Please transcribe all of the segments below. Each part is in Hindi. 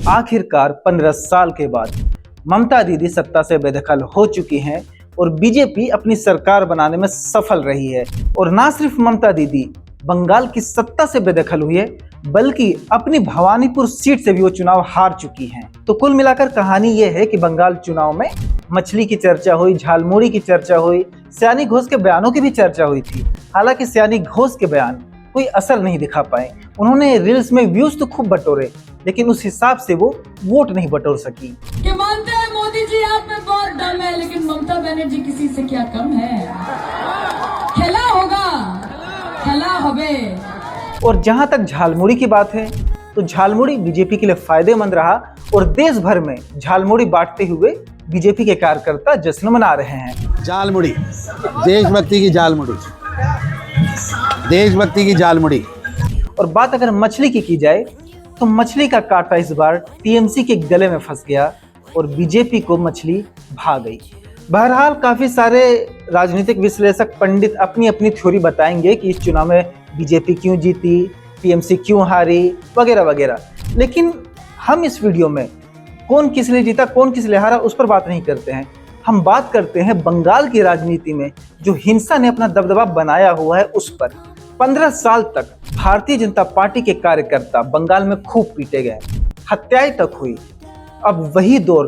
आखिरकार 15 साल के बाद ममता दीदी सत्ता से बेदखल हो चुकी हैं और बीजेपी अपनी सरकार बनाने में सफल रही है। और ना सिर्फ ममता दीदी बंगाल की सत्ता से बेदखल हुई है, बल्कि अपनी भवानीपुर सीट से भी वो चुनाव हार चुकी हैं। तो कुल मिलाकर कहानी ये है कि बंगाल चुनाव में मछली की चर्चा हुई, झालमुड़ी की चर्चा हुई, सयानी घोष के बयानों की भी चर्चा हुई थी। हालांकि सयानी घोष के बयान कोई असर नहीं दिखा पाए। उन्होंने रील्स में व्यूज तो खूब बटोरे, लेकिन उस हिसाब से वो वोट नहीं बटोर सकी। कि मानते हैं मोदी जी आप में बहुत दम है, लेकिन ममता बनर्जी किसी से क्या कम है। खेला होगा, खेला होबे। और जहां तक झालमुड़ी की बात है, तो झालमुड़ी बीजेपी के लिए फायदेमंद रहा और देश भर में झालमुड़ी बांटते हुए बीजेपी के कार्यकर्ता जश्न मना रहे हैं। झालमुड़ी, देशभक्ति की झालमुड़ी, देशभक्ति की झालमुड़ी। और बात अगर मछली की जाए तो मछली का कांटा इस बार टीएमसी के गले में फंस गया और बीजेपी को मछली भा गई। बहरहाल काफी सारे राजनीतिक विश्लेषक पंडित अपनी अपनी थ्योरी बताएंगे कि इस चुनाव में बीजेपी क्यों जीती, टीएमसी क्यों हारी, वगैरह वगैरह। लेकिन हम इस वीडियो में कौन किस लिए जीता, कौन किस लिए हारा, उस पर बात नहीं करते हैं। हम बात करते हैं बंगाल की राजनीति में जो हिंसा ने अपना दबदबा बनाया हुआ है उस पर। 15 साल तक भारतीय जनता पार्टी के कार्यकर्ता बंगाल में खूब पीटे गए, हत्याएं तक हुई। अब वही दौर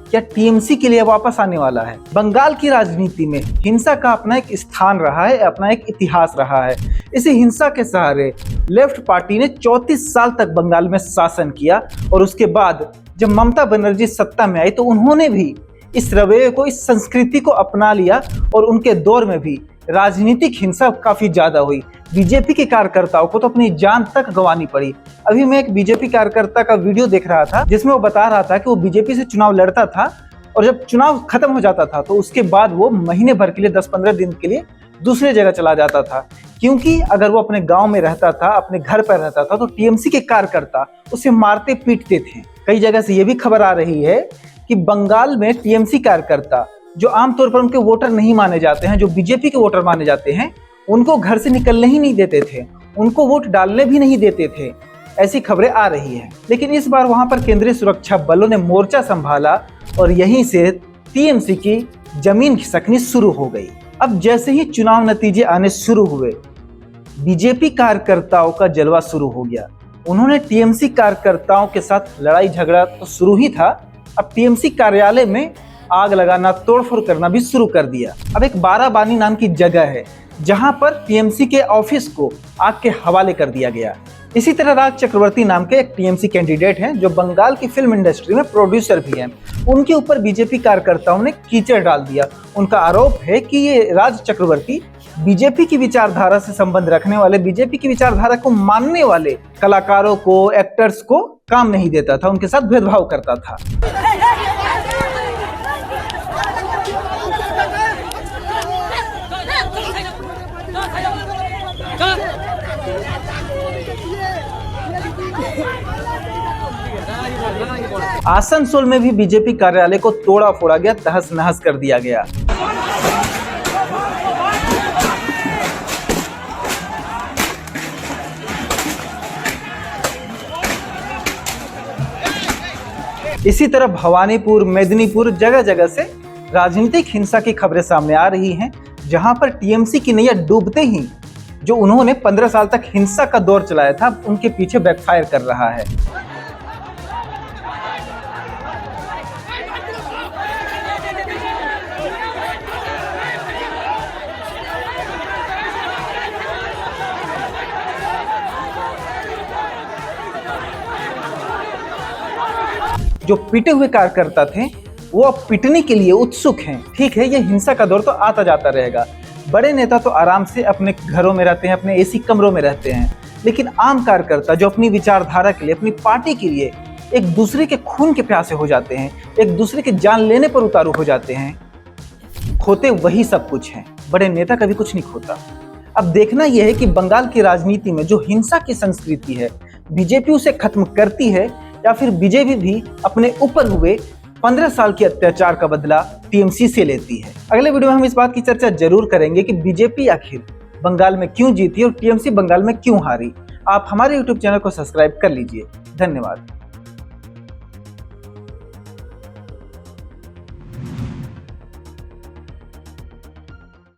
क्या टीएमसी के लिए वापस आने वाला है? बंगाल की राजनीति में हिंसा का अपना एक स्थान रहा है, अपना एक इतिहास रहा है। इसी हिंसा के सहारे लेफ्ट पार्टी ने 34 साल तक बंगाल में शासन किया और उसके बाद जब ममता बनर्जी सत्ता में आई तो उन्होंने भी इस रवैये को, इस संस्कृति को अपना लिया और उनके दौर में भी राजनीतिक हिंसा काफी ज्यादा हुई। बीजेपी के कार्यकर्ताओं को तो अपनी जान तक गंवानी पड़ी। अभी मैं एक बीजेपी कार्यकर्ता का वीडियो देख रहा था जिसमें वो बता रहा था कि वो बीजेपी से चुनाव लड़ता था और जब चुनाव खत्म हो जाता था तो उसके बाद वो महीने भर के लिए, 10-15 दिन के लिए दूसरे जगह चला जाता था, क्योंकि अगर वो अपने गांव में रहता था, अपने घर पर रहता था, तो टीएमसी के कार्यकर्ता उसे मारते पीटते थे। कई जगह से ये भी खबर आ रही है कि बंगाल में टीएमसी कार्यकर्ता जो आमतौर पर उनके वोटर नहीं माने जाते हैं, जो बीजेपी के वोटर माने जाते हैं, उनको घर से निकलने ही नहीं देते थे, उनको वोट डालने भी नहीं देते थे। ऐसी खबरें आ रही हैं। लेकिन इस बार वहां पर केंद्रीय सुरक्षा बलों ने मोर्चा संभाला और यहीं से टीएमसी की जमीन खिसकनी शुरू हो गई। अब जैसे ही चुनाव नतीजे आने शुरू हुए, बीजेपी कार्यकर्ताओं का जलवा शुरू हो गया। उन्होंने टीएमसी कार्यकर्ताओं के साथ लड़ाई झगड़ा तो शुरू ही था, अब टीएमसी कार्यालय में आग लगाना, तोड़फोड़ करना भी शुरू कर दिया। अब एक बाराबानी नाम की जगह है जहां पर टीएमसी के ऑफिस को आग के हवाले कर दिया गया। इसी तरह राज चक्रवर्ती नाम के एक टीएमसी कैंडिडेट हैं जो बंगाल की फिल्म इंडस्ट्री में प्रोड्यूसर भी हैं। उनके ऊपर बीजेपी कार्यकर्ताओं ने कीचड़ डाल दिया। उनका आरोप है कि ये राज चक्रवर्ती बीजेपी की विचारधारा से संबंध रखने वाले, बीजेपी की विचारधारा को मानने वाले कलाकारों को, एक्टर्स को काम नहीं देता था, उनके साथ भेदभाव करता था। आसनसोल में भी बीजेपी कार्यालय को तोड़ा फोड़ा गया, तहस नहस कर दिया गया। इसी तरह भवानीपुर, मेदिनीपुर, जगह जगह से राजनीतिक हिंसा की खबरें सामने आ रही हैं, जहां पर टीएमसी की नैया डूबते ही जो उन्होंने 15 साल तक हिंसा का दौर चलाया था, उनके पीछे बैकफायर कर रहा है। जो पिटे हुए कार्यकर्ता थे वो अब पिटने के लिए उत्सुक हैं। ठीक है, ये हिंसा का दौर तो आता जाता रहेगा। बड़े नेता तो आराम से अपने घरों में रहते हैं, अपने एसी कमरों में रहते हैं, लेकिन आम कार्यकर्ता जो अपनी विचारधारा के लिए, अपनी पार्टी के लिए एक दूसरे के खून के प्यासे हो जाते हैं, एक दूसरे के जान लेने पर उतारू हो जाते हैं, खोते वही सब कुछ हैं। बड़े नेता कभी कुछ नहीं खोता। अब देखना यह है कि बंगाल की राजनीति में जो हिंसा की संस्कृति है, बीजेपी उसे खत्म करती है या फिर बीजेपी भी अपने ऊपर हुए 15 साल के अत्याचार का बदला टीएमसी से लेती है। अगले वीडियो में हम इस बात की चर्चा जरूर करेंगे कि बीजेपी आखिर बंगाल में क्यों जीती और टीएमसी बंगाल में क्यों हारी। आप हमारे यूट्यूब चैनल को सब्सक्राइब कर लीजिए। धन्यवाद।